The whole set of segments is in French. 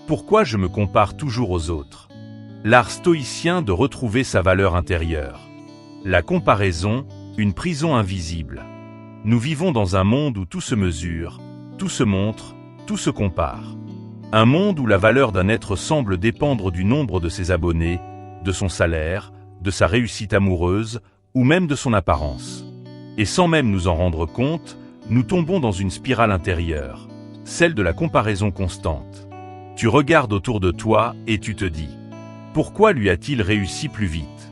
Pourquoi je me compare toujours aux autres? L'art stoïcien de retrouver sa valeur intérieure. La comparaison, une prison invisible. Nous vivons dans un monde où tout se mesure, tout se montre, tout se compare. Un monde où la valeur d'un être semble dépendre du nombre de ses abonnés, de son salaire, de sa réussite amoureuse, ou même de son apparence. Et sans même nous en rendre compte, nous tombons dans une spirale intérieure, celle de la comparaison constante. Tu regardes autour de toi et tu te dis « Pourquoi lui a-t-il réussi plus vite?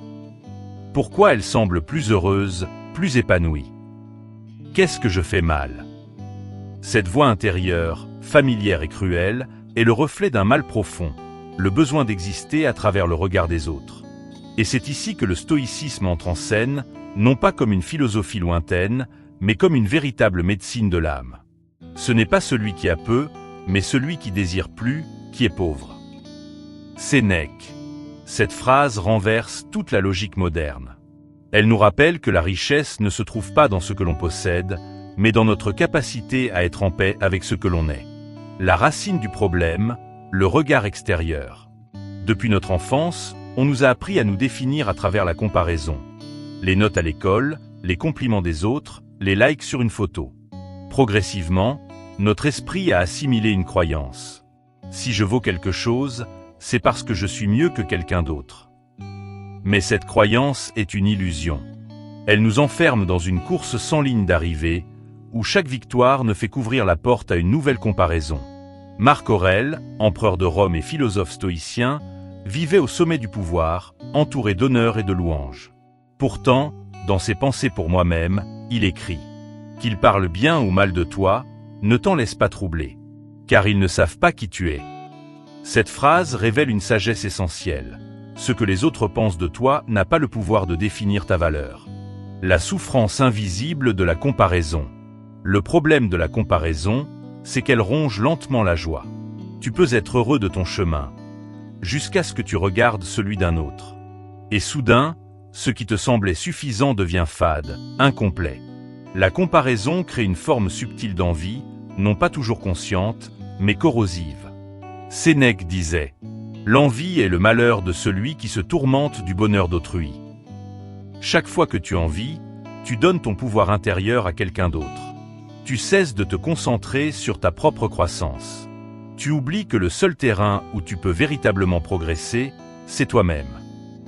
Pourquoi elle semble plus heureuse, plus épanouie? Qu'est-ce que je fais mal ?» Cette voix intérieure, familière et cruelle, est le reflet d'un mal profond, le besoin d'exister à travers le regard des autres. Et c'est ici que le stoïcisme entre en scène, non pas comme une philosophie lointaine, mais comme une véritable médecine de l'âme. Ce n'est pas celui qui a peu, mais celui qui désire plus, qui est pauvre. Sénèque. Cette phrase renverse toute la logique moderne. Elle nous rappelle que la richesse ne se trouve pas dans ce que l'on possède, mais dans notre capacité à être en paix avec ce que l'on est. La racine du problème, le regard extérieur. Depuis notre enfance, on nous a appris à nous définir à travers la comparaison. Les notes à l'école, les compliments des autres, les likes sur une photo. Progressivement, notre esprit a assimilé une croyance. Si je vaux quelque chose, c'est parce que je suis mieux que quelqu'un d'autre. Mais cette croyance est une illusion. Elle nous enferme dans une course sans ligne d'arrivée, où chaque victoire ne fait qu'ouvrir la porte à une nouvelle comparaison. Marc Aurèle, empereur de Rome et philosophe stoïcien, vivait au sommet du pouvoir, entouré d'honneur et de louanges. Pourtant, dans ses pensées pour moi-même, il écrit « Qu'ils parlent bien ou mal de toi, ne t'en laisse pas troubler, car ils ne savent pas qui tu es. » Cette phrase révèle une sagesse essentielle. Ce que les autres pensent de toi n'a pas le pouvoir de définir ta valeur. La souffrance invisible de la comparaison. Le problème de la comparaison, c'est qu'elle ronge lentement la joie. Tu peux être heureux de ton chemin, jusqu'à ce que tu regardes celui d'un autre. Et soudain, ce qui te semblait suffisant devient fade, incomplet. La comparaison crée une forme subtile d'envie, non pas toujours consciente, mais corrosive. Sénèque disait « L'envie est le malheur de celui qui se tourmente du bonheur d'autrui. » Chaque fois que tu envies, tu donnes ton pouvoir intérieur à quelqu'un d'autre. Tu cesses de te concentrer sur ta propre croissance. Tu oublies que le seul terrain où tu peux véritablement progresser, c'est toi-même.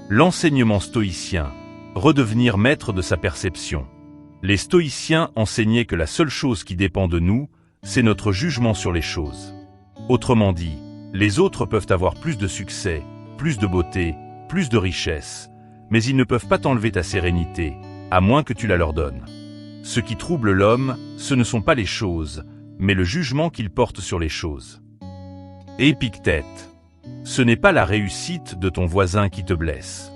L'enseignement stoïcien, redevenir maître de sa perception. Les stoïciens enseignaient que la seule chose qui dépend de nous, c'est notre jugement sur les choses. Autrement dit, les autres peuvent avoir plus de succès, plus de beauté, plus de richesse, mais ils ne peuvent pas t'enlever ta sérénité, à moins que tu la leur donnes. Ce qui trouble l'homme, ce ne sont pas les choses, mais le jugement qu'il porte sur les choses. Épictète. Ce n'est pas la réussite de ton voisin qui te blesse.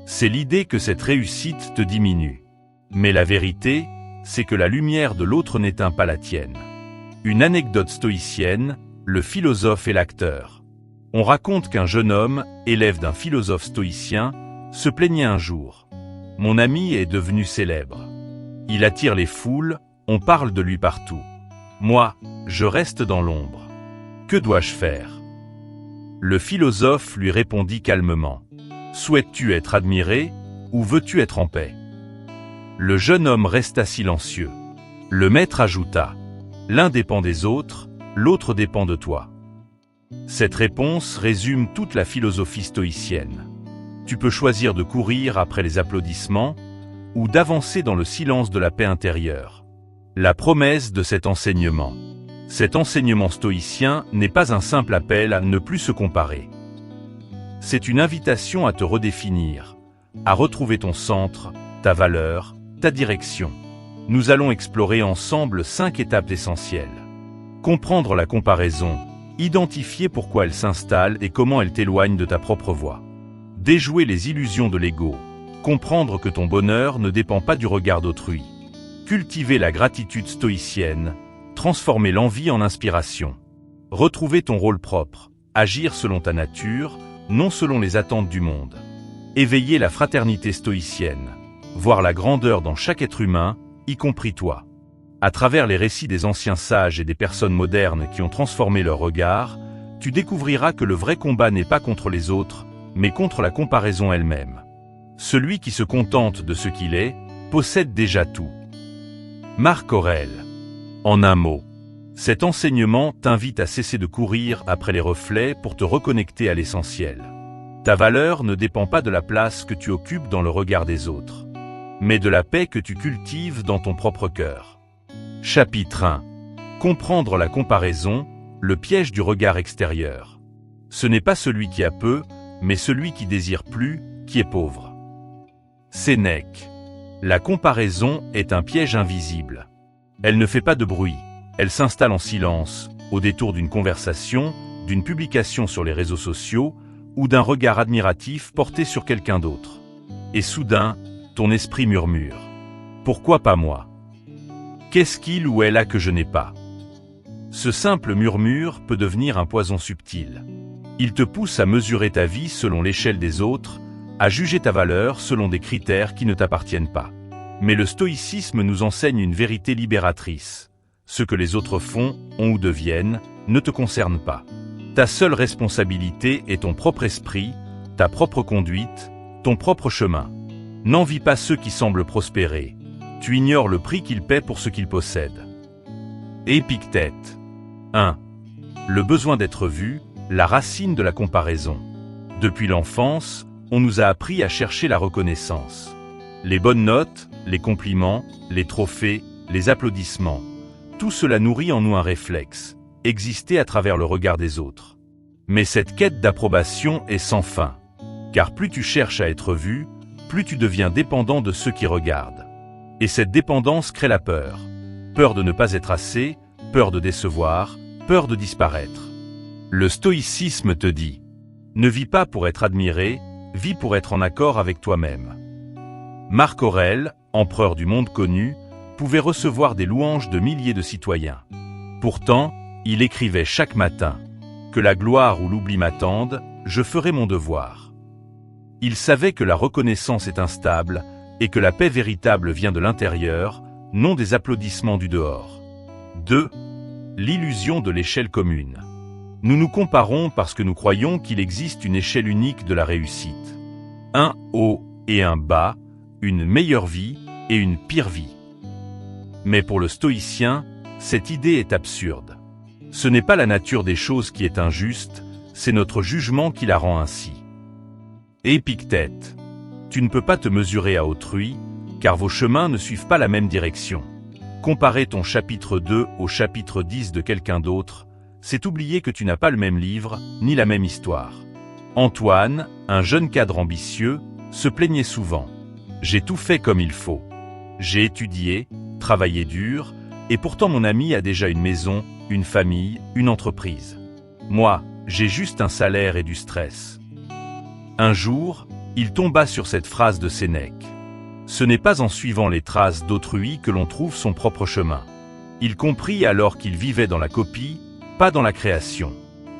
C'est l'idée que cette réussite te diminue. Mais la vérité, c'est que la lumière de l'autre n'éteint pas la tienne. Une anecdote stoïcienne, le philosophe et l'acteur. On raconte qu'un jeune homme, élève d'un philosophe stoïcien, se plaignait un jour. « Mon ami est devenu célèbre. Il attire les foules, on parle de lui partout. Moi, je reste dans l'ombre. Que dois-je faire ?» Le philosophe lui répondit calmement. « Souhaites-tu être admiré, ou veux-tu être en paix ?» Le jeune homme resta silencieux. Le maître ajouta « L'un dépend des autres, l'autre dépend de toi. » Cette réponse résume toute la philosophie stoïcienne. Tu peux choisir de courir après les applaudissements ou d'avancer dans le silence de la paix intérieure. La promesse de cet enseignement. Cet enseignement stoïcien n'est pas un simple appel à ne plus se comparer. C'est une invitation à te redéfinir, à retrouver ton centre, ta valeur, ta direction. Nous allons explorer ensemble 5 étapes essentielles. Comprendre la comparaison, identifier pourquoi elle s'installe et comment elle t'éloigne de ta propre voie. Déjouer les illusions de l'ego, comprendre que ton bonheur ne dépend pas du regard d'autrui. Cultiver la gratitude stoïcienne, transformer l'envie en inspiration. Retrouver ton rôle propre, agir selon ta nature, non selon les attentes du monde. Éveiller la fraternité stoïcienne, voir la grandeur dans chaque être humain, y compris toi. À travers les récits des anciens sages et des personnes modernes qui ont transformé leur regard, tu découvriras que le vrai combat n'est pas contre les autres, mais contre la comparaison elle-même. Celui qui se contente de ce qu'il est, possède déjà tout. Marc Aurèle. En un mot, cet enseignement t'invite à cesser de courir après les reflets pour te reconnecter à l'essentiel. Ta valeur ne dépend pas de la place que tu occupes dans le regard des autres, mais de la paix que tu cultives dans ton propre cœur. Chapitre 1. Comprendre la comparaison, le piège du regard extérieur. Ce n'est pas celui qui a peu, mais celui qui désire plus, qui est pauvre. Sénèque. La comparaison est un piège invisible. Elle ne fait pas de bruit, elle s'installe en silence, au détour d'une conversation, d'une publication sur les réseaux sociaux ou d'un regard admiratif porté sur quelqu'un d'autre. Et soudain, ton esprit murmure. Pourquoi pas moi? Qu'est-ce qu'il ou elle a que je n'ai pas? Ce simple murmure peut devenir un poison subtil. Il te pousse à mesurer ta vie selon l'échelle des autres, à juger ta valeur selon des critères qui ne t'appartiennent pas. Mais le stoïcisme nous enseigne une vérité libératrice. Ce que les autres font, ont ou deviennent, ne te concerne pas. Ta seule responsabilité est ton propre esprit, ta propre conduite, ton propre chemin. N'envie pas ceux qui semblent prospérer. Tu ignores le prix qu'ils paient pour ce qu'ils possèdent. Épictète. 1. Le besoin d'être vu, la racine de la comparaison. Depuis l'enfance, on nous a appris à chercher la reconnaissance. Les bonnes notes, les compliments, les trophées, les applaudissements. Tout cela nourrit en nous un réflexe, exister à travers le regard des autres. Mais cette quête d'approbation est sans fin. Car plus tu cherches à être vu, plus tu deviens dépendant de ceux qui regardent. Et cette dépendance crée la peur. Peur de ne pas être assez, peur de décevoir, peur de disparaître. Le stoïcisme te dit, ne vis pas pour être admiré, vis pour être en accord avec toi-même. Marc Aurèle, empereur du monde connu, pouvait recevoir des louanges de milliers de citoyens. Pourtant, il écrivait chaque matin « Que la gloire ou l'oubli m'attendent, je ferai mon devoir ». Il savait que la reconnaissance est instable et que la paix véritable vient de l'intérieur, non des applaudissements du dehors. 2. L'illusion de l'échelle commune. Nous nous comparons parce que nous croyons qu'il existe une échelle unique de la réussite. Un haut et un bas, une meilleure vie et une pire vie. Mais pour le stoïcien, cette idée est absurde. Ce n'est pas la nature des choses qui est injuste, c'est notre jugement qui la rend ainsi. Épictète. Tu ne peux pas te mesurer à autrui, car vos chemins ne suivent pas la même direction. Comparer ton chapitre 2 au chapitre 10 de quelqu'un d'autre, c'est oublier que tu n'as pas le même livre, ni la même histoire. Antoine, un jeune cadre ambitieux, se plaignait souvent. J'ai tout fait comme il faut. J'ai étudié, travaillé dur, et pourtant mon ami a déjà une maison, une famille, une entreprise. Moi, j'ai juste un salaire et du stress. Un jour, il tomba sur cette phrase de Sénèque. Ce n'est pas en suivant les traces d'autrui que l'on trouve son propre chemin. Il comprit alors qu'il vivait dans la copie, pas dans la création.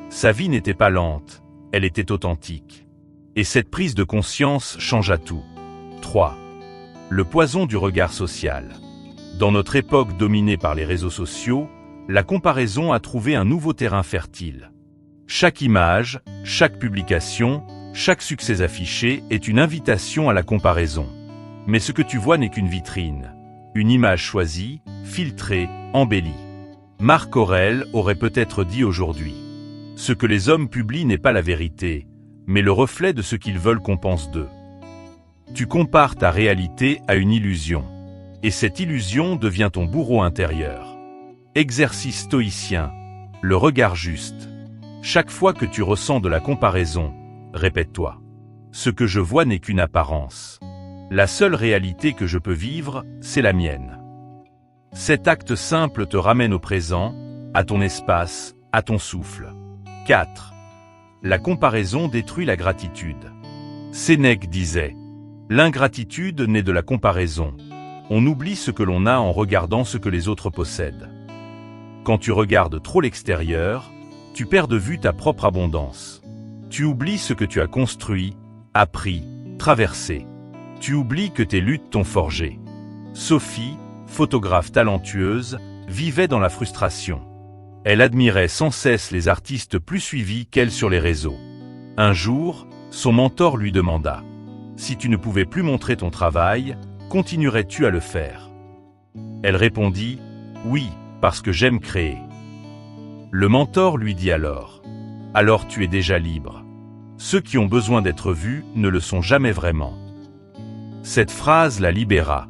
Sa vie n'était pas lente, elle était authentique. Et cette prise de conscience changea tout. 3. Le poison du regard social. Dans notre époque dominée par les réseaux sociaux, la comparaison a trouvé un nouveau terrain fertile. Chaque image, chaque publication, chaque succès affiché est une invitation à la comparaison. Mais ce que tu vois n'est qu'une vitrine, une image choisie, filtrée, embellie. Marc Aurèle aurait peut-être dit aujourd'hui « Ce que les hommes publient n'est pas la vérité, mais le reflet de ce qu'ils veulent qu'on pense d'eux. » Tu compares ta réalité à une illusion, et cette illusion devient ton bourreau intérieur. Exercice stoïcien, le regard juste. Chaque fois que tu ressens de la comparaison, répète-toi. Ce que je vois n'est qu'une apparence. La seule réalité que je peux vivre, c'est la mienne. Cet acte simple te ramène au présent, à ton espace, à ton souffle. 4. La comparaison détruit la gratitude. Sénèque disait « L'ingratitude naît de la comparaison. On oublie ce que l'on a en regardant ce que les autres possèdent. Quand tu regardes trop l'extérieur, tu perds de vue ta propre abondance. Tu oublies ce que tu as construit, appris, traversé. Tu oublies que tes luttes t'ont forgé. » Sophie, photographe talentueuse, vivait dans la frustration. Elle admirait sans cesse les artistes plus suivis qu'elle sur les réseaux. Un jour, son mentor lui demanda « Si tu ne pouvais plus montrer ton travail, continuerais-tu à le faire ?» Elle répondit « Oui, parce que j'aime créer. » Le mentor lui dit alors « Alors tu es déjà libre. Ceux qui ont besoin d'être vus ne le sont jamais vraiment. » Cette phrase la libéra.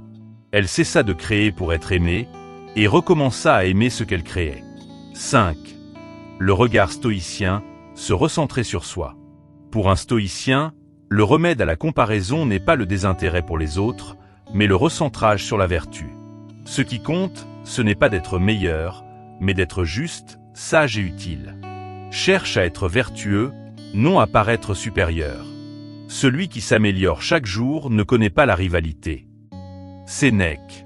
Elle cessa de créer pour être aimée et recommença à aimer ce qu'elle créait. 5. Le regard stoïcien, se recentrer sur soi. Pour un stoïcien, le remède à la comparaison n'est pas le désintérêt pour les autres, mais le recentrage sur la vertu. Ce qui compte, ce n'est pas d'être meilleur, mais d'être juste, sage et utile. Cherche à être vertueux, non à paraître supérieur. Celui qui s'améliore chaque jour ne connaît pas la rivalité. Sénèque.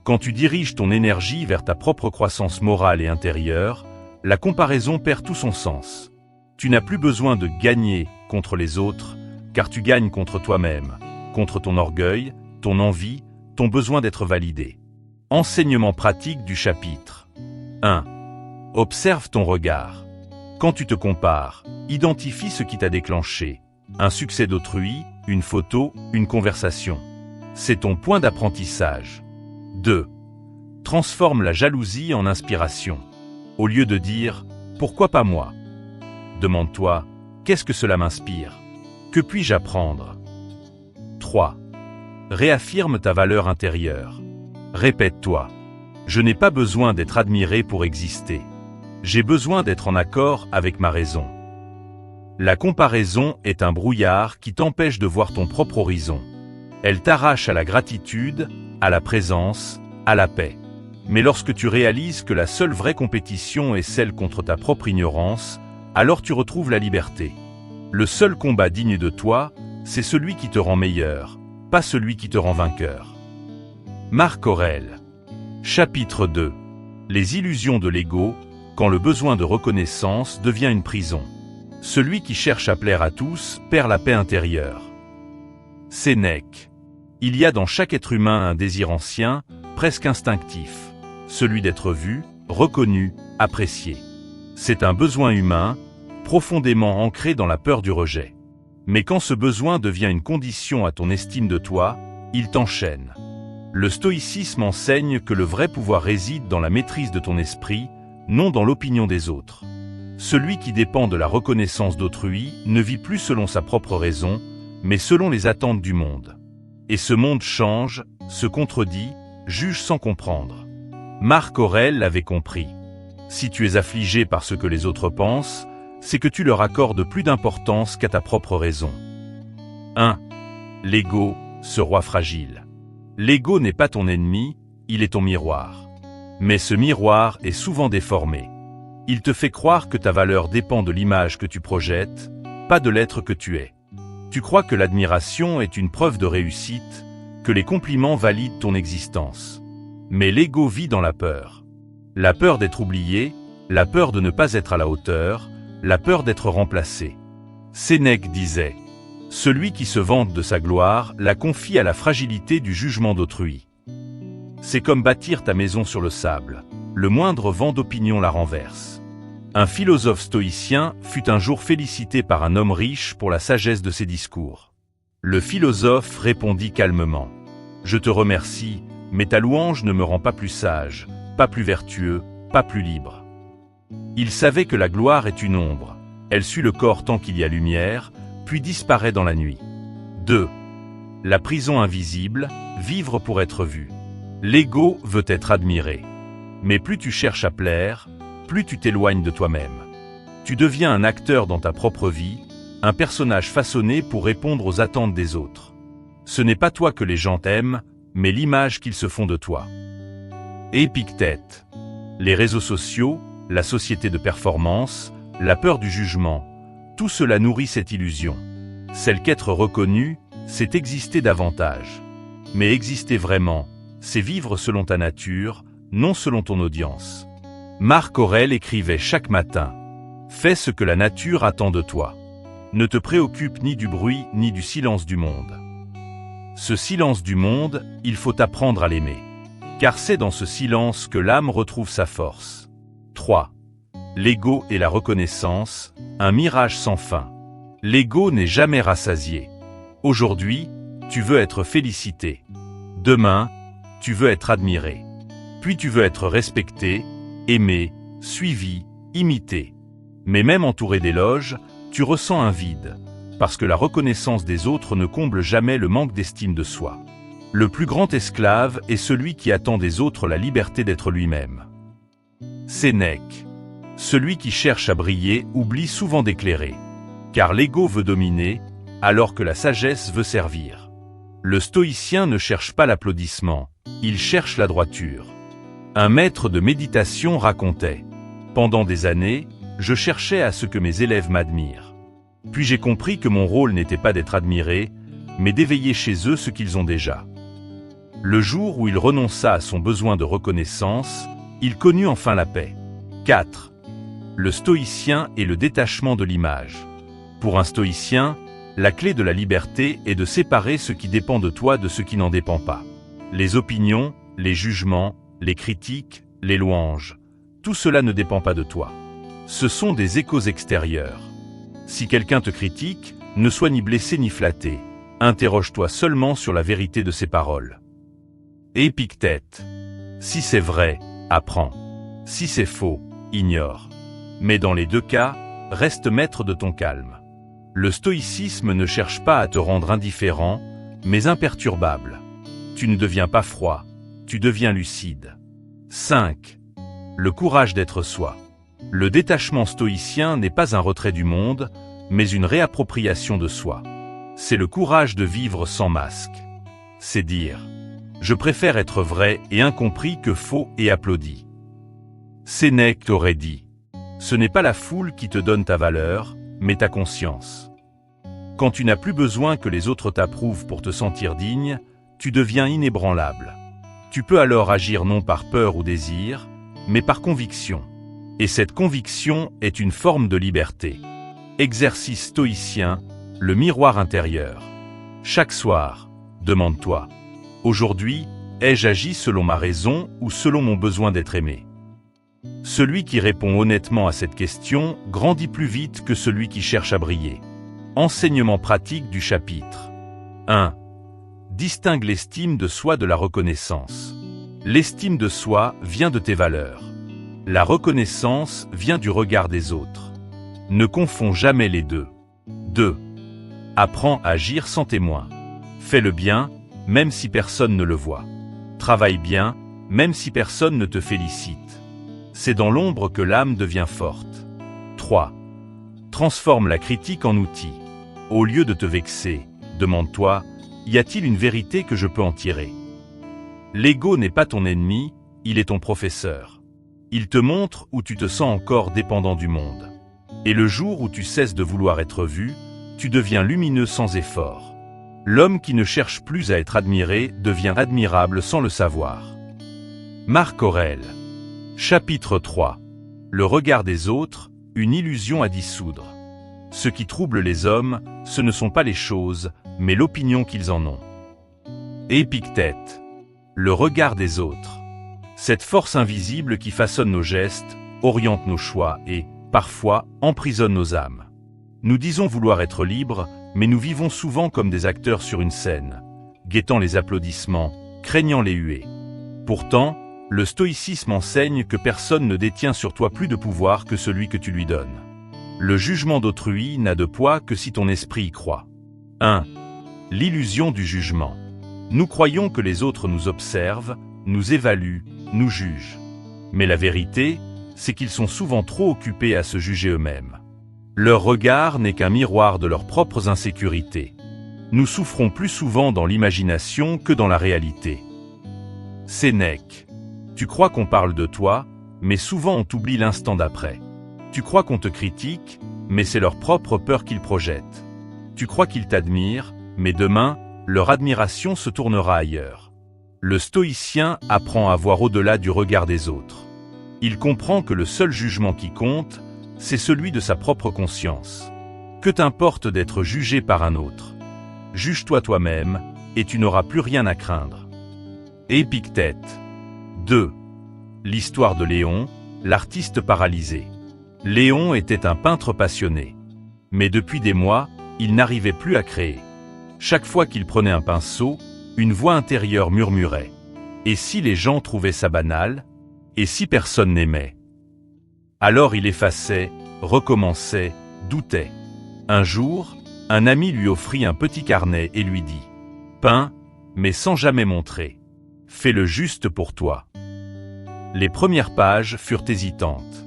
Quand tu diriges ton énergie vers ta propre croissance morale et intérieure, la comparaison perd tout son sens. Tu n'as plus besoin de gagner contre les autres, car tu gagnes contre toi-même, contre ton orgueil, ton envie, ton besoin d'être validé. Enseignement pratique du chapitre 1. Observe ton regard. Quand tu te compares, identifie ce qui t'a déclenché. Un succès d'autrui, une photo, une conversation. C'est ton point d'apprentissage. 2. Transforme la jalousie en inspiration. Au lieu de dire « Pourquoi pas moi ?» demande-toi « Qu'est-ce que cela m'inspire ? Que puis-je apprendre ?» 3. Réaffirme ta valeur intérieure. Répète-toi « Je n'ai pas besoin d'être admiré pour exister. J'ai besoin d'être en accord avec ma raison. » La comparaison est un brouillard qui t'empêche de voir ton propre horizon. Elle t'arrache à la gratitude, à la présence, à la paix. Mais lorsque tu réalises que la seule vraie compétition est celle contre ta propre ignorance, alors tu retrouves la liberté. Le seul combat digne de toi, c'est celui qui te rend meilleur, pas celui qui te rend vainqueur. Marc Aurèle. Chapitre 2. Les illusions de l'ego, quand le besoin de reconnaissance devient une prison. Celui qui cherche à plaire à tous perd la paix intérieure. Sénèque. Il y a dans chaque être humain un désir ancien, presque instinctif, celui d'être vu, reconnu, apprécié. C'est un besoin humain, profondément ancré dans la peur du rejet. Mais quand ce besoin devient une condition à ton estime de toi, il t'enchaîne. Le stoïcisme enseigne que le vrai pouvoir réside dans la maîtrise de ton esprit, non dans l'opinion des autres. Celui qui dépend de la reconnaissance d'autrui ne vit plus selon sa propre raison, mais selon les attentes du monde. Et ce monde change, se contredit, juge sans comprendre. Marc Aurèle l'avait compris. Si tu es affligé par ce que les autres pensent, c'est que tu leur accordes plus d'importance qu'à ta propre raison. 1. L'ego, ce roi fragile. L'ego n'est pas ton ennemi, il est ton miroir. Mais ce miroir est souvent déformé. Il te fait croire que ta valeur dépend de l'image que tu projettes, pas de l'être que tu es. Tu crois que l'admiration est une preuve de réussite, que les compliments valident ton existence. Mais l'ego vit dans la peur. La peur d'être oublié, la peur de ne pas être à la hauteur, la peur d'être remplacé. Sénèque disait « Celui qui se vante de sa gloire la confie à la fragilité du jugement d'autrui. » C'est comme bâtir ta maison sur le sable. Le moindre vent d'opinion la renverse. Un philosophe stoïcien fut un jour félicité par un homme riche pour la sagesse de ses discours. Le philosophe répondit calmement « Je te remercie, mais ta louange ne me rend pas plus sage, pas plus vertueux, pas plus libre. » Il savait que la gloire est une ombre. Elle suit le corps tant qu'il y a lumière, puis disparaît dans la nuit. 2. La prison invisible, vivre pour être vu. L'ego veut être admiré. Mais plus tu cherches à plaire, plus tu t'éloignes de toi-même. Tu deviens un acteur dans ta propre vie, un personnage façonné pour répondre aux attentes des autres. Ce n'est pas toi que les gens t'aiment, mais l'image qu'ils se font de toi. Épictète. Les réseaux sociaux, la société de performance, la peur du jugement, tout cela nourrit cette illusion. Celle qu'être reconnu, c'est exister davantage. Mais exister vraiment, c'est vivre selon ta nature, non selon ton audience. Marc Aurèle écrivait chaque matin « Fais ce que la nature attend de toi. Ne te préoccupe ni du bruit ni du silence du monde. » Ce silence du monde, il faut apprendre à l'aimer. Car c'est dans ce silence que l'âme retrouve sa force. 3. l'ego et la reconnaissance, un mirage sans fin. L'ego n'est jamais rassasié. Aujourd'hui, tu veux être félicité. Demain, tu veux être admiré. Puis tu veux être respecté, aimé, suivi, imité. Mais même entouré d'éloges, tu ressens un vide, parce que la reconnaissance des autres ne comble jamais le manque d'estime de soi. Le plus grand esclave est celui qui attend des autres la liberté d'être lui-même. Sénèque. Celui qui cherche à briller oublie souvent d'éclairer, car l'ego veut dominer, alors que la sagesse veut servir. Le stoïcien ne cherche pas l'applaudissement, il cherche la droiture. Un maître de méditation racontait « Pendant des années, je cherchais à ce que mes élèves m'admirent. Puis j'ai compris que mon rôle n'était pas d'être admiré, mais d'éveiller chez eux ce qu'ils ont déjà. » Le jour où il renonça à son besoin de reconnaissance, il connut enfin la paix. 4. Le stoïcien et le détachement de l'image. Pour un stoïcien, la clé de la liberté est de séparer ce qui dépend de toi de ce qui n'en dépend pas. Les opinions, les jugements, les critiques, les louanges, tout cela ne dépend pas de toi. Ce sont des échos extérieurs. Si quelqu'un te critique, ne sois ni blessé ni flatté. Interroge-toi seulement sur la vérité de ses paroles. Épictète. Si c'est vrai, apprends. Si c'est faux, ignore. Mais dans les deux cas, reste maître de ton calme. Le stoïcisme ne cherche pas à te rendre indifférent, mais imperturbable. Tu ne deviens pas froid, tu deviens lucide. 5. Le courage d'être soi. Le détachement stoïcien n'est pas un retrait du monde, mais une réappropriation de soi. C'est le courage de vivre sans masque. C'est dire « Je préfère être vrai et incompris que faux et applaudi ». Sénèque aurait dit « Ce n'est pas la foule qui te donne ta valeur, mais ta conscience. » Quand tu n'as plus besoin que les autres t'approuvent pour te sentir digne, tu deviens inébranlable. Tu peux alors agir non par peur ou désir, mais par conviction. Et cette conviction est une forme de liberté. Exercice stoïcien, le miroir intérieur. Chaque soir, demande-toi, aujourd'hui, ai-je agi selon ma raison ou selon mon besoin d'être aimé? Celui qui répond honnêtement à cette question grandit plus vite que celui qui cherche à briller. Enseignement pratique du chapitre 1. Distingue l'estime de soi de la reconnaissance. L'estime de soi vient de tes valeurs. La reconnaissance vient du regard des autres. Ne confonds jamais les deux. 2. Apprends à agir sans témoin. Fais le bien, même si personne ne le voit. Travaille bien, même si personne ne te félicite. C'est dans l'ombre que l'âme devient forte. 3. Transforme la critique en outil. Au lieu de te vexer, demande-toi, y a-t-il une vérité que je peux en tirer? L'ego n'est pas ton ennemi, il est ton professeur. Il te montre où tu te sens encore dépendant du monde. Et le jour où tu cesses de vouloir être vu, tu deviens lumineux sans effort. L'homme qui ne cherche plus à être admiré devient admirable sans le savoir. Marc Aurèle. Chapitre 3. Le regard des autres, une illusion à dissoudre. Ce qui trouble les hommes, ce ne sont pas les choses, mais l'opinion qu'ils en ont. Épictète. Le regard des autres. Cette force invisible qui façonne nos gestes, oriente nos choix et, parfois, emprisonne nos âmes. Nous disons vouloir être libres, mais nous vivons souvent comme des acteurs sur une scène, guettant les applaudissements, craignant les huées. Pourtant, le stoïcisme enseigne que personne ne détient sur toi plus de pouvoir que celui que tu lui donnes. Le jugement d'autrui n'a de poids que si ton esprit y croit. 1. L'illusion du jugement. Nous croyons que les autres nous observent, nous évaluent, nous jugent. Mais la vérité, c'est qu'ils sont souvent trop occupés à se juger eux-mêmes. Leur regard n'est qu'un miroir de leurs propres insécurités. Nous souffrons plus souvent dans l'imagination que dans la réalité. Sénèque. Tu crois qu'on parle de toi, mais souvent on t'oublie l'instant d'après. Tu crois qu'on te critique, mais c'est leur propre peur qu'ils projettent. Tu crois qu'ils t'admirent, mais demain, leur admiration se tournera ailleurs. Le stoïcien apprend à voir au-delà du regard des autres. Il comprend que le seul jugement qui compte, c'est celui de sa propre conscience. Que t'importe d'être jugé par un autre? Juge-toi toi-même, et tu n'auras plus rien à craindre. Épictète. 2. L'histoire de Léon, l'artiste paralysé. Léon était un peintre passionné. Mais depuis des mois, il n'arrivait plus à créer. Chaque fois qu'il prenait un pinceau, une voix intérieure murmurait. Et si les gens trouvaient ça banal? Et si personne n'aimait? Alors il effaçait, recommençait, doutait. Un jour, un ami lui offrit un petit carnet et lui dit « Peins, mais sans jamais montrer. Fais le juste pour toi. » Les premières pages furent hésitantes.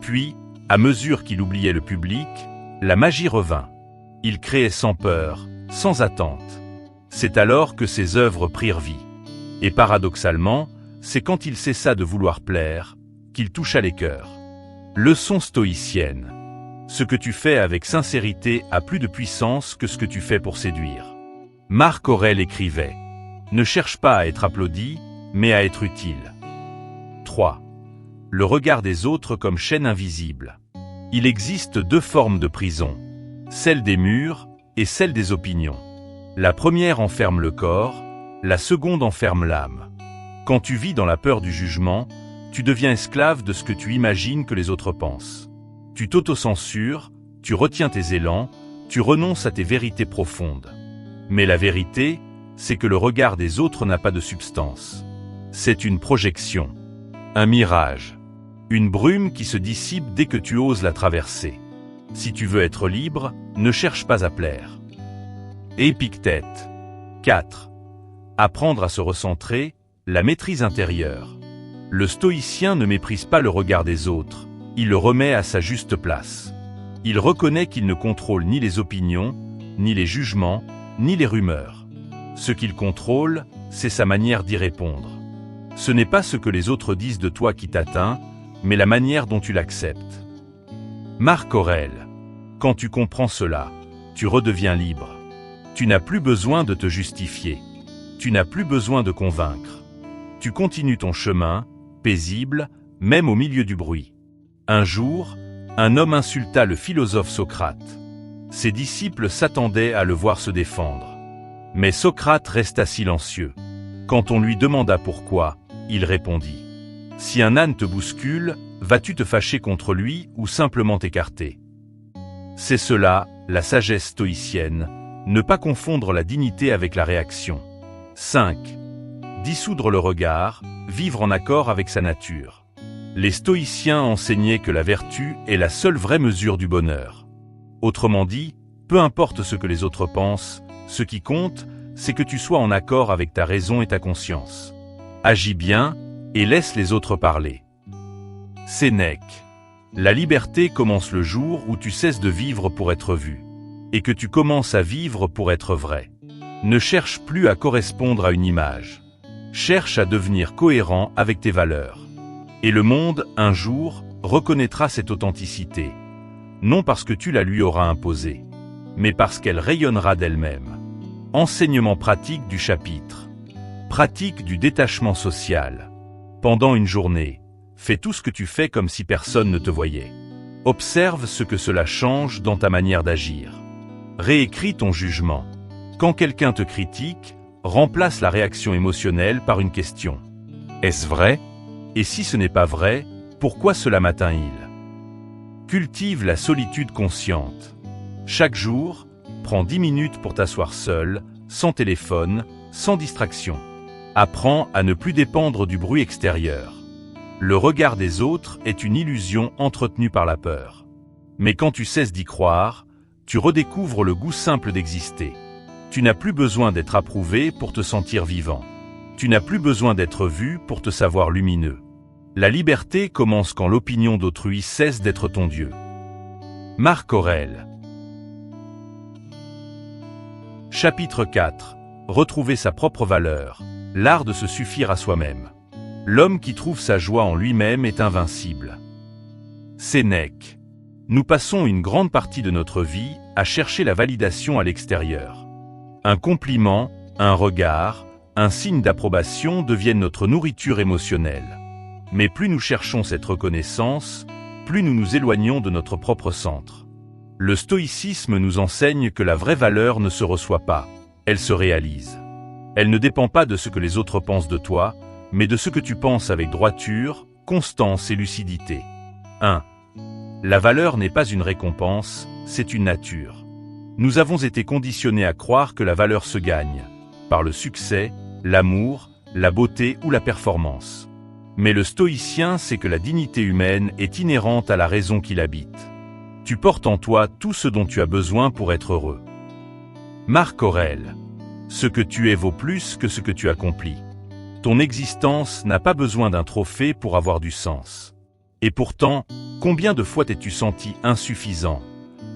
Puis, à mesure qu'il oubliait le public, la magie revint. Il créait sans peur, sans attente. C'est alors que ses œuvres prirent vie. Et paradoxalement, c'est quand il cessa de vouloir plaire, qu'il toucha les cœurs. Leçon stoïcienne. Ce que tu fais avec sincérité a plus de puissance que ce que tu fais pour séduire. Marc Aurèle écrivait « Ne cherche pas à être applaudi, mais à être utile. » 3. Le regard des autres comme chaîne invisible. Il existe deux formes de prison, celle des murs et celle des opinions. La première enferme le corps, la seconde enferme l'âme. Quand tu vis dans la peur du jugement, tu deviens esclave de ce que tu imagines que les autres pensent. Tu t'autocensures, tu retiens tes élans, tu renonces à tes vérités profondes. Mais la vérité, c'est que le regard des autres n'a pas de substance. C'est une projection, un mirage, une brume qui se dissipe dès que tu oses la traverser. Si tu veux être libre, ne cherche pas à plaire. Épictète. 4. Apprendre à se recentrer, la maîtrise intérieure. Le stoïcien ne méprise pas le regard des autres, il le remet à sa juste place. Il reconnaît qu'il ne contrôle ni les opinions, ni les jugements, ni les rumeurs. Ce qu'il contrôle, c'est sa manière d'y répondre. Ce n'est pas ce que les autres disent de toi qui t'atteint, mais la manière dont tu l'acceptes. Marc Aurèle. Quand tu comprends cela, tu redeviens libre. Tu n'as plus besoin de te justifier. Tu n'as plus besoin de convaincre. Tu continues ton chemin, paisible, même au milieu du bruit. Un jour, un homme insulta le philosophe Socrate. Ses disciples s'attendaient à le voir se défendre. Mais Socrate resta silencieux. Quand on lui demanda pourquoi, il répondit « Si un âne te bouscule, vas-tu te fâcher contre lui ou simplement t'écarter ?» C'est cela, la sagesse stoïcienne, ne pas confondre la dignité avec la réaction. 5. Dissoudre le regard, vivre en accord avec sa nature. Les stoïciens enseignaient que la vertu est la seule vraie mesure du bonheur. Autrement dit, peu importe ce que les autres pensent, ce qui compte, c'est que tu sois en accord avec ta raison et ta conscience. Agis bien et laisse les autres parler. Sénèque. La liberté commence le jour où tu cesses de vivre pour être vu, et que tu commences à vivre pour être vrai. Ne cherche plus à correspondre à une image. Cherche à devenir cohérent avec tes valeurs. Et le monde, un jour, reconnaîtra cette authenticité, non parce que tu la lui auras imposée, mais parce qu'elle rayonnera d'elle-même. Enseignement pratique du chapitre. Pratique du détachement social. Pendant une journée, fais tout ce que tu fais comme si personne ne te voyait. Observe ce que cela change dans ta manière d'agir. Réécris ton jugement. Quand quelqu'un te critique, remplace la réaction émotionnelle par une question. Est-ce vrai? Et si ce n'est pas vrai, pourquoi cela m'atteint-il? Cultive la solitude consciente. Chaque jour, prends 10 minutes pour t'asseoir seul, sans téléphone, sans distraction. Apprends à ne plus dépendre du bruit extérieur. Le regard des autres est une illusion entretenue par la peur. Mais quand tu cesses d'y croire, tu redécouvres le goût simple d'exister. Tu n'as plus besoin d'être approuvé pour te sentir vivant. Tu n'as plus besoin d'être vu pour te savoir lumineux. La liberté commence quand l'opinion d'autrui cesse d'être ton Dieu. Marc Aurèle. Chapitre 4. Retrouver sa propre valeur. L'art de se suffire à soi-même. L'homme qui trouve sa joie en lui-même est invincible. Sénèque. Nous passons une grande partie de notre vie à chercher la validation à l'extérieur. Un compliment, un regard, un signe d'approbation deviennent notre nourriture émotionnelle. Mais plus nous cherchons cette reconnaissance, plus nous nous éloignons de notre propre centre. Le stoïcisme nous enseigne que la vraie valeur ne se reçoit pas, elle se réalise. Elle ne dépend pas de ce que les autres pensent de toi, mais de ce que tu penses avec droiture, constance et lucidité. 1. La valeur n'est pas une récompense, c'est une nature. Nous avons été conditionnés à croire que la valeur se gagne, par le succès, l'amour, la beauté ou la performance. Mais le stoïcien sait que la dignité humaine est inhérente à la raison qui l'habite. Tu portes en toi tout ce dont tu as besoin pour être heureux. Marc Aurèle. Ce que tu es vaut plus que ce que tu accomplis. Ton existence n'a pas besoin d'un trophée pour avoir du sens. Et pourtant, combien de fois t'es-tu senti insuffisant,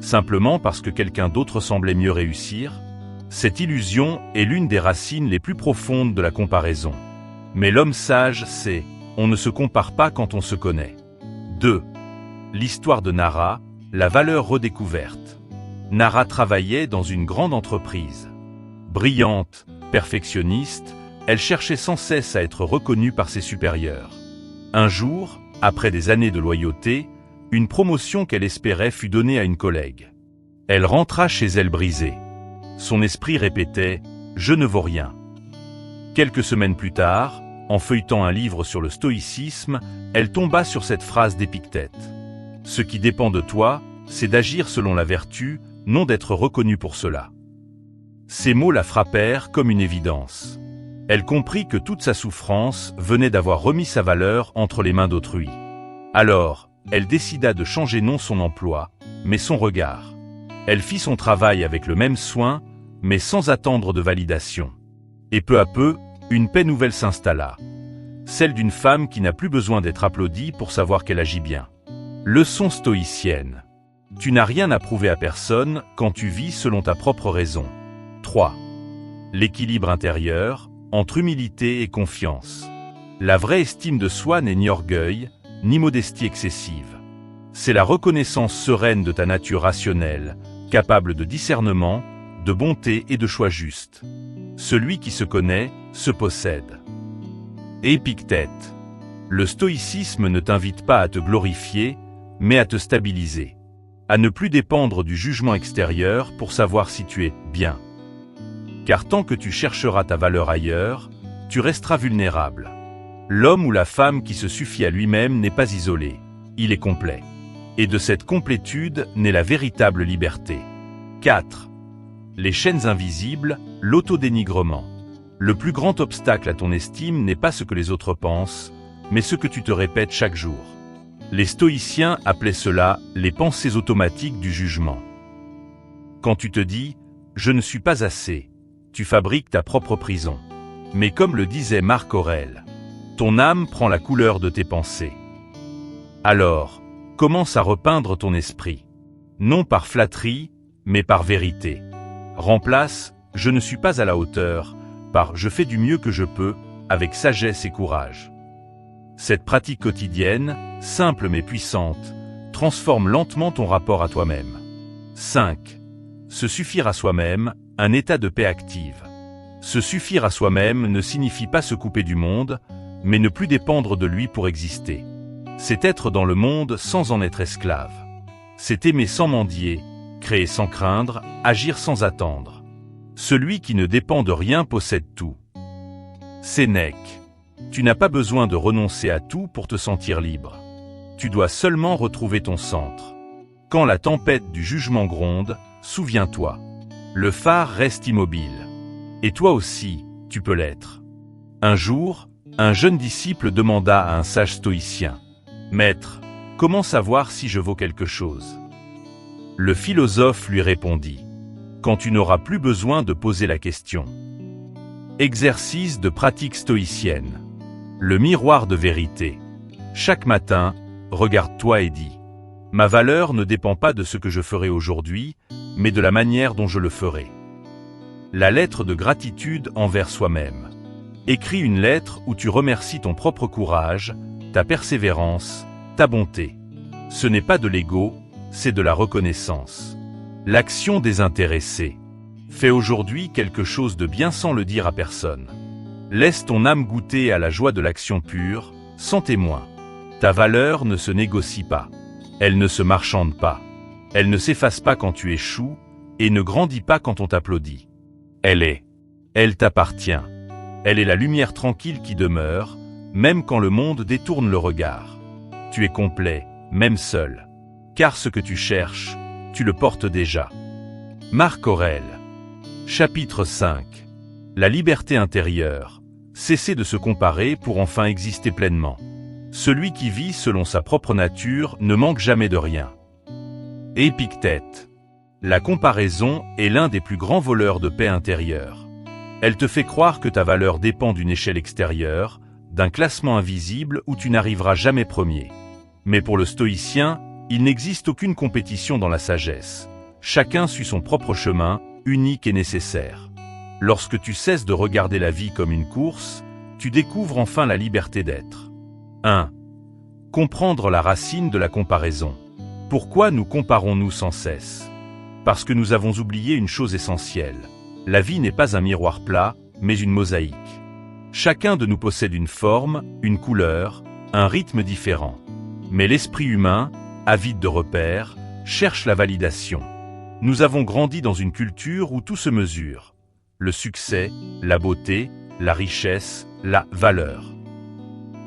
simplement parce que quelqu'un d'autre semblait mieux réussir? Cette illusion est l'une des racines les plus profondes de la comparaison. Mais l'homme sage sait, on ne se compare pas quand on se connaît. 2. L'histoire de Nara, la valeur redécouverte. Nara travaillait dans une grande entreprise. Brillante, perfectionniste, elle cherchait sans cesse à être reconnue par ses supérieurs. Un jour, après des années de loyauté, une promotion qu'elle espérait fut donnée à une collègue. Elle rentra chez elle brisée. Son esprit répétait « Je ne vaux rien ». Quelques semaines plus tard, en feuilletant un livre sur le stoïcisme, elle tomba sur cette phrase d'Épictète. « Ce qui dépend de toi, c'est d'agir selon la vertu, non d'être reconnu pour cela. » Ces mots la frappèrent comme une évidence. Elle comprit que toute sa souffrance venait d'avoir remis sa valeur entre les mains d'autrui. Alors, elle décida de changer non son emploi, mais son regard. Elle fit son travail avec le même soin, mais sans attendre de validation. Et peu à peu, une paix nouvelle s'installa. Celle d'une femme qui n'a plus besoin d'être applaudie pour savoir qu'elle agit bien. Leçon stoïcienne. Tu n'as rien à prouver à personne quand tu vis selon ta propre raison. 3. L'équilibre intérieur, entre humilité et confiance. La vraie estime de soi n'est ni orgueil, ni modestie excessive. C'est la reconnaissance sereine de ta nature rationnelle, capable de discernement, de bonté et de choix justes. Celui qui se connaît, se possède. Épictète. Le stoïcisme ne t'invite pas à te glorifier, mais à te stabiliser. À ne plus dépendre du jugement extérieur pour savoir si tu es bien. Car tant que tu chercheras ta valeur ailleurs, tu resteras vulnérable. L'homme ou la femme qui se suffit à lui-même n'est pas isolé, il est complet. Et de cette complétude naît la véritable liberté. 4. Les chaînes invisibles, l'autodénigrement. Le plus grand obstacle à ton estime n'est pas ce que les autres pensent, mais ce que tu te répètes chaque jour. Les stoïciens appelaient cela les pensées automatiques du jugement. Quand tu te dis « je ne suis pas assez », tu fabriques ta propre prison. Mais comme le disait Marc Aurèle, ton âme prend la couleur de tes pensées. Alors, commence à repeindre ton esprit. Non par flatterie, mais par vérité. Remplace « je ne suis pas à la hauteur » par « je fais du mieux que je peux » avec sagesse et courage. Cette pratique quotidienne, simple mais puissante, transforme lentement ton rapport à toi-même. 5. Se suffire à soi-même, un état de paix active. Se suffire à soi-même ne signifie pas se couper du monde, mais ne plus dépendre de lui pour exister. C'est être dans le monde sans en être esclave. C'est aimer sans mendier, créer sans craindre, agir sans attendre. Celui qui ne dépend de rien possède tout. Sénèque. Tu n'as pas besoin de renoncer à tout pour te sentir libre. Tu dois seulement retrouver ton centre. Quand la tempête du jugement gronde, souviens-toi. Le phare reste immobile. Et toi aussi, tu peux l'être. Un jour, un jeune disciple demanda à un sage stoïcien « Maître, comment savoir si je vaux quelque chose ?» Le philosophe lui répondit « Quand tu n'auras plus besoin de poser la question. » Exercice de pratique stoïcienne. Le miroir de vérité. Chaque matin, regarde-toi et dis « Ma valeur ne dépend pas de ce que je ferai aujourd'hui, mais de la manière dont je le ferai. » La lettre de gratitude envers soi-même. Écris une lettre où tu remercies ton propre courage, ta persévérance, ta bonté. Ce n'est pas de l'ego, c'est de la reconnaissance. L'action désintéressée. Fais aujourd'hui quelque chose de bien sans le dire à personne. Laisse ton âme goûter à la joie de l'action pure, sans témoin. Ta valeur ne se négocie pas. Elle ne se marchande pas. Elle ne s'efface pas quand tu échoues et ne grandit pas quand on t'applaudit. Elle est. Elle t'appartient. Elle est la lumière tranquille qui demeure, même quand le monde détourne le regard. Tu es complet, même seul. car ce que tu cherches, tu le portes déjà. Marc Aurèle. Chapitre 5. La liberté intérieure. Cesser de se comparer pour enfin exister pleinement. Celui qui vit selon sa propre nature ne manque jamais de rien. Épictète. La comparaison est l'un des plus grands voleurs de paix intérieure. Elle te fait croire que ta valeur dépend d'une échelle extérieure, d'un classement invisible où tu n'arriveras jamais premier. Mais pour le stoïcien, il n'existe aucune compétition dans la sagesse. Chacun suit son propre chemin, unique et nécessaire. Lorsque tu cesses de regarder la vie comme une course, tu découvres enfin la liberté d'être. 1. Comprendre la racine de la comparaison. Pourquoi nous comparons-nous sans cesse? Parce que nous avons oublié une chose essentielle. La vie n'est pas un miroir plat, mais une mosaïque. Chacun de nous possède une forme, une couleur, un rythme différent. Mais l'esprit humain, avide de repères, cherche la validation. Nous avons grandi dans une culture où tout se mesure. Le succès, la beauté, la richesse, la valeur.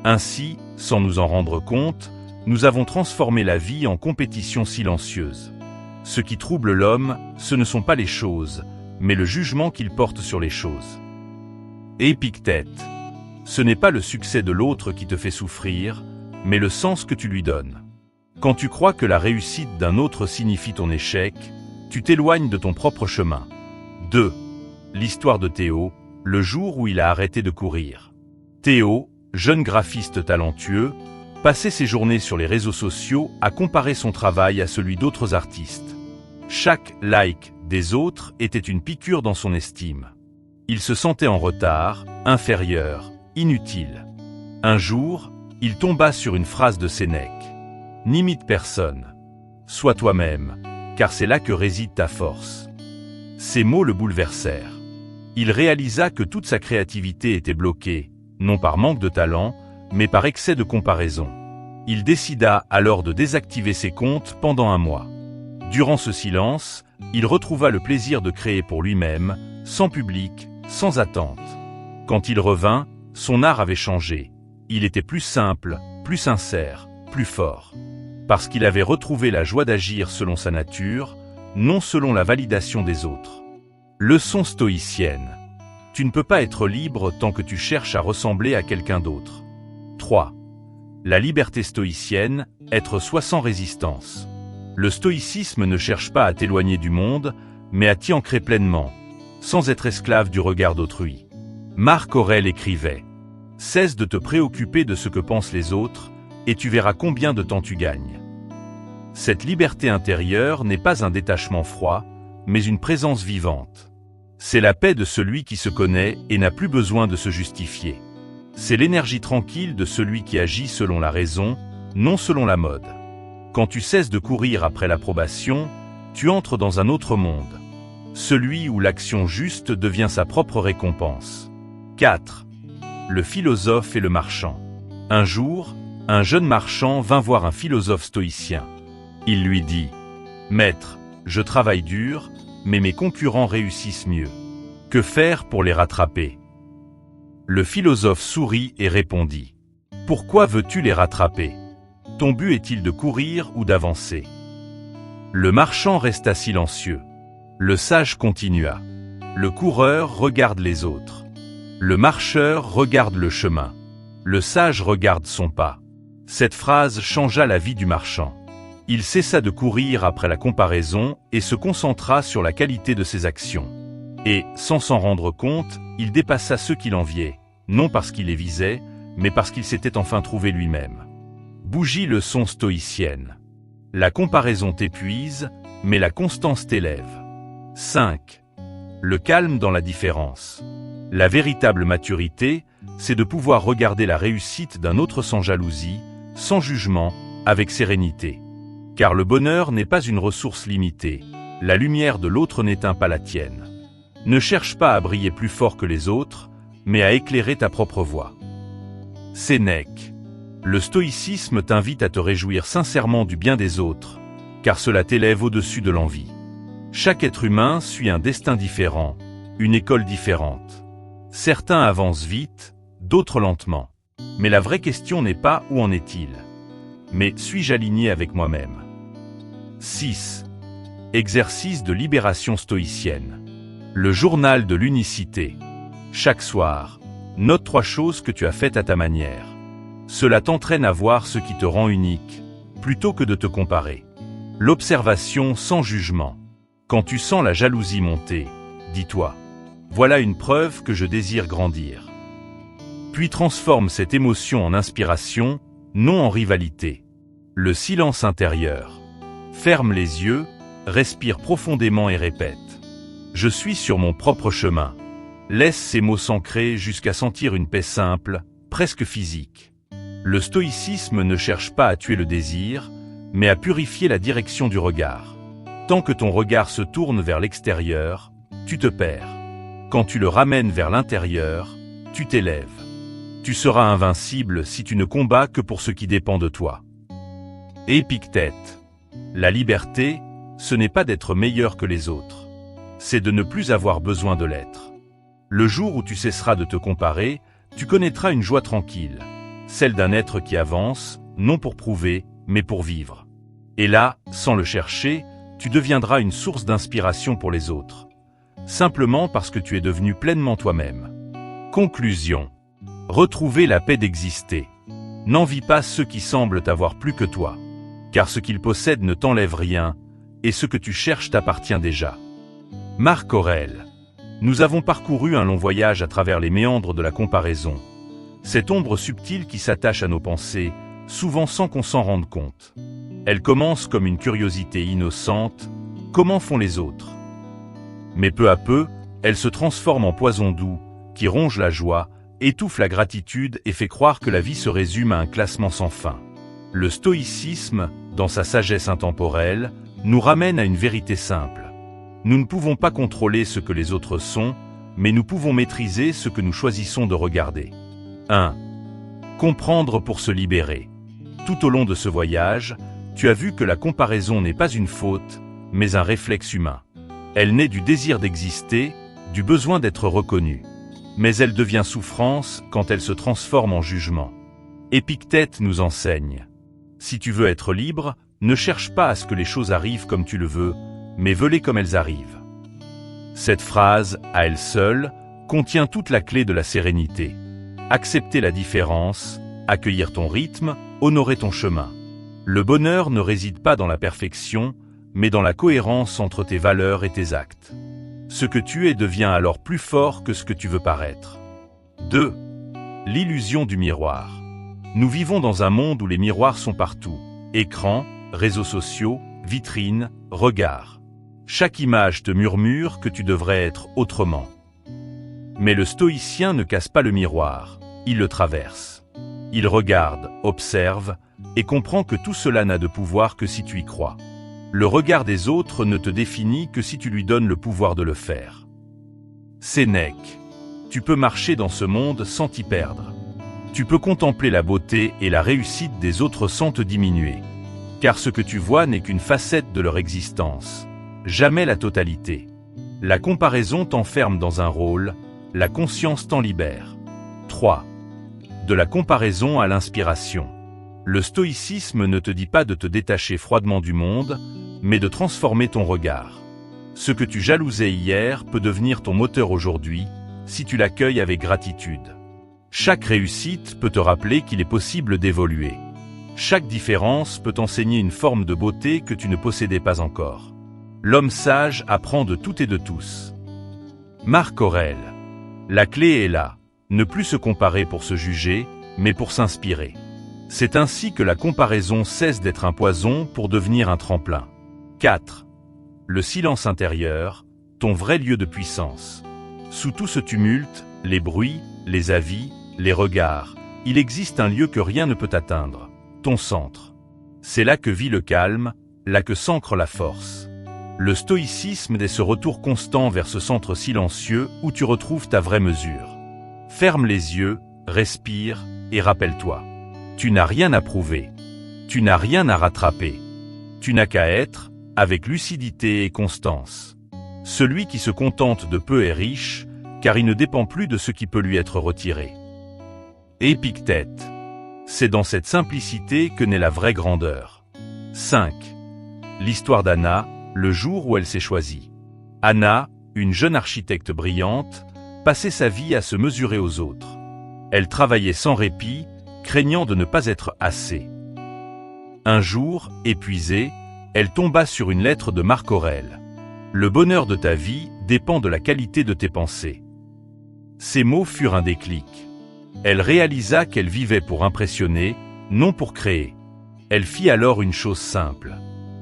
Ainsi, sans nous en rendre compte, nous avons transformé la vie en compétition silencieuse. Ce qui trouble l'homme, ce ne sont pas les choses, mais le jugement qu'il porte sur les choses. Épictète. Ce n'est pas le succès de l'autre qui te fait souffrir, mais le sens que tu lui donnes. Quand tu crois que la réussite d'un autre signifie ton échec, tu t'éloignes de ton propre chemin. 2. L'histoire de Théo, le jour où il a arrêté de courir. Théo, jeune graphiste talentueux, passait ses journées sur les réseaux sociaux à comparer son travail à celui d'autres artistes. Chaque like des autres était une piqûre dans son estime. Il se sentait en retard, inférieur, inutile. Un jour, il tomba sur une phrase de Sénèque. « N'imite personne. Sois toi-même, car c'est là que réside ta force. » Ces mots le bouleversèrent. Il réalisa que toute sa créativité était bloquée, non par manque de talent, mais par excès de comparaison. Il décida alors de désactiver ses comptes pendant un mois. Durant ce silence, il retrouva le plaisir de créer pour lui-même, sans public, sans attente. Quand il revint, son art avait changé. Il était plus simple, plus sincère, plus fort. Parce qu'il avait retrouvé la joie d'agir selon sa nature, non selon la validation des autres. Leçon stoïcienne. Tu ne peux pas être libre tant que tu cherches à ressembler à quelqu'un d'autre. 3. La liberté stoïcienne, être soi sans résistance. Le stoïcisme ne cherche pas à t'éloigner du monde, mais à t'y ancrer pleinement, sans être esclave du regard d'autrui. Marc Aurèle écrivait « Cesse de te préoccuper de ce que pensent les autres, et tu verras combien de temps tu gagnes. » Cette liberté intérieure n'est pas un détachement froid, mais une présence vivante. C'est la paix de celui qui se connaît et n'a plus besoin de se justifier. C'est l'énergie tranquille de celui qui agit selon la raison, non selon la mode. Quand tu cesses de courir après l'approbation, tu entres dans un autre monde. Celui où l'action juste devient sa propre récompense. 4. Le philosophe et le marchand. Un jour, un jeune marchand vint voir un philosophe stoïcien. Il lui dit « Maître, je travaille dur, mais mes concurrents réussissent mieux. Que faire pour les rattraper ?» Le philosophe sourit et répondit « Pourquoi veux-tu les rattraper? Ton but est-il de courir ou d'avancer ?» Le marchand resta silencieux. Le sage continua « Le coureur regarde les autres. Le marcheur regarde le chemin. Le sage regarde son pas. » Cette phrase changea la vie du marchand. Il cessa de courir après la comparaison et se concentra sur la qualité de ses actions. Et, sans s'en rendre compte, il dépassa ceux qui l'enviaient, non parce qu'il les visait, mais parce qu'il s'était enfin trouvé lui-même. Bougie leçon stoïcienne. La comparaison t'épuise, mais la constance t'élève. 5. Le calme dans la différence. La véritable maturité, c'est de pouvoir regarder la réussite d'un autre sans jalousie, sans jugement, avec sérénité. Car le bonheur n'est pas une ressource limitée, la lumière de l'autre n'éteint pas la tienne. Ne cherche pas à briller plus fort que les autres, mais à éclairer ta propre voie. Sénèque. Le stoïcisme t'invite à te réjouir sincèrement du bien des autres, car cela t'élève au-dessus de l'envie. Chaque être humain suit un destin différent, une école différente. Certains avancent vite, d'autres lentement. Mais la vraie question n'est pas où en est-il, mais suis-je aligné avec moi-même? 6. Exercice de libération stoïcienne. Le journal de l'unicité. Chaque soir, note 3 choses que tu as faites à ta manière. Cela t'entraîne à voir ce qui te rend unique, plutôt que de te comparer. L'observation sans jugement. Quand tu sens la jalousie monter, dis-toi, voilà une preuve que je désire grandir. Puis transforme cette émotion en inspiration, non en rivalité. Le silence intérieur. Ferme les yeux, respire profondément et répète. Je suis sur mon propre chemin. Laisse ces mots s'ancrer jusqu'à sentir une paix simple, presque physique. Le stoïcisme ne cherche pas à tuer le désir, mais à purifier la direction du regard. Tant que ton regard se tourne vers l'extérieur, tu te perds. Quand tu le ramènes vers l'intérieur, tu t'élèves. Tu seras invincible si tu ne combats que pour ce qui dépend de toi. Épictète. La liberté, ce n'est pas d'être meilleur que les autres. C'est de ne plus avoir besoin de l'être. Le jour où tu cesseras de te comparer, tu connaîtras une joie tranquille, celle d'un être qui avance, non pour prouver, mais pour vivre. Et là, sans le chercher, tu deviendras une source d'inspiration pour les autres. Simplement parce que tu es devenu pleinement toi-même. Conclusion. Retrouver la paix d'exister. N'envie pas ceux qui semblent avoir plus que toi. Car ce qu'ils possèdent ne t'enlève rien, et ce que tu cherches t'appartient déjà. Marc Aurèle. Nous avons parcouru un long voyage à travers les méandres de la comparaison. Cette ombre subtile qui s'attache à nos pensées, souvent sans qu'on s'en rende compte. Elle commence comme une curiosité innocente, comment font les autres? Mais peu à peu, elle se transforme en poison doux, qui ronge la joie, étouffe la gratitude et fait croire que la vie se résume à un classement sans fin. Le stoïcisme, dans sa sagesse intemporelle, nous ramène à une vérité simple. Nous ne pouvons pas contrôler ce que les autres sont, mais nous pouvons maîtriser ce que nous choisissons de regarder. 1. Comprendre pour se libérer. Tout au long de ce voyage, tu as vu que la comparaison n'est pas une faute, mais un réflexe humain. Elle naît du désir d'exister, du besoin d'être reconnu. Mais elle devient souffrance quand elle se transforme en jugement. Épictète nous enseigne. Si tu veux être libre, ne cherche pas à ce que les choses arrivent comme tu le veux, mais veux-les comme elles arrivent. Cette phrase, à elle seule, contient toute la clé de la sérénité. Accepter la différence, accueillir ton rythme, honorer ton chemin. Le bonheur ne réside pas dans la perfection, mais dans la cohérence entre tes valeurs et tes actes. Ce que tu es devient alors plus fort que ce que tu veux paraître. 2. L'illusion du miroir. Nous vivons dans un monde où les miroirs sont partout. Écrans, réseaux sociaux, vitrines, regards. Chaque image te murmure que tu devrais être autrement. Mais le stoïcien ne casse pas le miroir, il le traverse. Il regarde, observe, et comprend que tout cela n'a de pouvoir que si tu y crois. Le regard des autres ne te définit que si tu lui donnes le pouvoir de le faire. Sénèque. Tu peux marcher dans ce monde sans t'y perdre. Tu peux contempler la beauté et la réussite des autres sans te diminuer. Car ce que tu vois n'est qu'une facette de leur existence, jamais la totalité. La comparaison t'enferme dans un rôle, la conscience t'en libère. 3. De la comparaison à l'inspiration. Le stoïcisme ne te dit pas de te détacher froidement du monde, mais de transformer ton regard. Ce que tu jalousais hier peut devenir ton moteur aujourd'hui, si tu l'accueilles avec gratitude. Chaque réussite peut te rappeler qu'il est possible d'évoluer. Chaque différence peut t'enseigner une forme de beauté que tu ne possédais pas encore. L'homme sage apprend de tout et de tous. Marc Aurèle. La clé est là, ne plus se comparer pour se juger, mais pour s'inspirer. C'est ainsi que la comparaison cesse d'être un poison pour devenir un tremplin. 4. Le silence intérieur, ton vrai lieu de puissance. Sous tout ce tumulte, les bruits, les avis, les regards, il existe un lieu que rien ne peut atteindre, ton centre. C'est là que vit le calme, là que s'ancre la force. Le stoïcisme est ce retour constant vers ce centre silencieux où tu retrouves ta vraie mesure. Ferme les yeux, respire et rappelle-toi. Tu n'as rien à prouver. Tu n'as rien à rattraper. Tu n'as qu'à être, avec lucidité et constance. Celui qui se contente de peu est riche, car il ne dépend plus de ce qui peut lui être retiré. Épictète. C'est dans cette simplicité que naît la vraie grandeur. 5. L'histoire d'Anna, le jour où elle s'est choisie. Anna, une jeune architecte brillante, passait sa vie à se mesurer aux autres. Elle travaillait sans répit, craignant de ne pas être assez. Un jour, épuisée, elle tomba sur une lettre de Marc Aurèle. « Le bonheur de ta vie dépend de la qualité de tes pensées. » Ces mots furent un déclic. Elle réalisa qu'elle vivait pour impressionner, non pour créer. Elle fit alors une chose simple.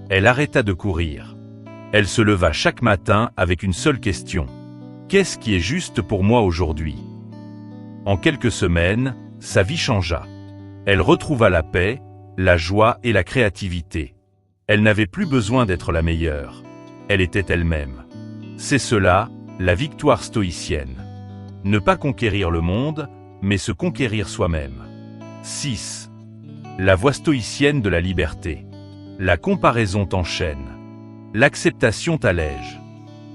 Elle arrêta de courir. Elle se leva chaque matin avec une seule question. Qu'est-ce qui est juste pour moi aujourd'hui? En quelques semaines, sa vie changea. Elle retrouva la paix, la joie et la créativité. Elle n'avait plus besoin d'être la meilleure. Elle était elle-même. C'est cela, la victoire stoïcienne. Ne pas conquérir le monde, mais se conquérir soi-même. 6. La voie stoïcienne de la liberté. La comparaison t'enchaîne. L'acceptation t'allège.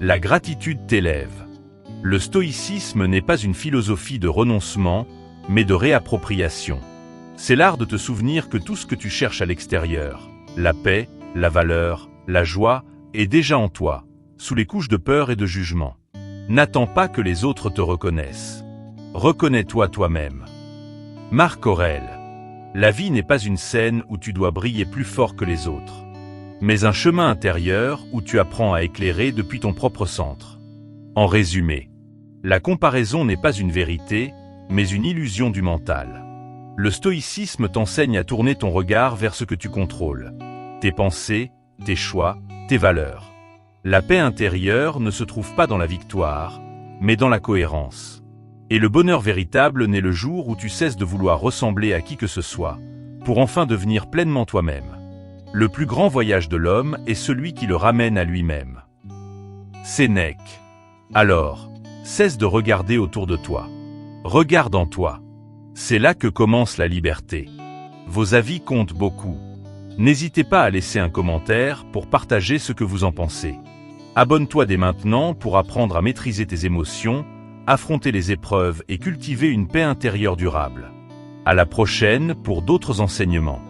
La gratitude t'élève. Le stoïcisme n'est pas une philosophie de renoncement, mais de réappropriation. C'est l'art de te souvenir que tout ce que tu cherches à l'extérieur, la paix, la valeur, la joie, est déjà en toi, sous les couches de peur et de jugement. N'attends pas que les autres te reconnaissent. Reconnais-toi toi-même. Marc Aurèle. La vie n'est pas une scène où tu dois briller plus fort que les autres, mais un chemin intérieur où tu apprends à éclairer depuis ton propre centre. En résumé, la comparaison n'est pas une vérité, mais une illusion du mental. Le stoïcisme t'enseigne à tourner ton regard vers ce que tu contrôles, tes pensées, tes choix, tes valeurs. La paix intérieure ne se trouve pas dans la victoire, mais dans la cohérence. Et le bonheur véritable naît le jour où tu cesses de vouloir ressembler à qui que ce soit, pour enfin devenir pleinement toi-même. Le plus grand voyage de l'homme est celui qui le ramène à lui-même. Sénèque. Alors, cesse de regarder autour de toi. Regarde en toi. C'est là que commence la liberté. Vos avis comptent beaucoup. N'hésitez pas à laisser un commentaire pour partager ce que vous en pensez. Abonne-toi dès maintenant pour apprendre à maîtriser tes émotions, affronter les épreuves et cultiver une paix intérieure durable. À la prochaine pour d'autres enseignements.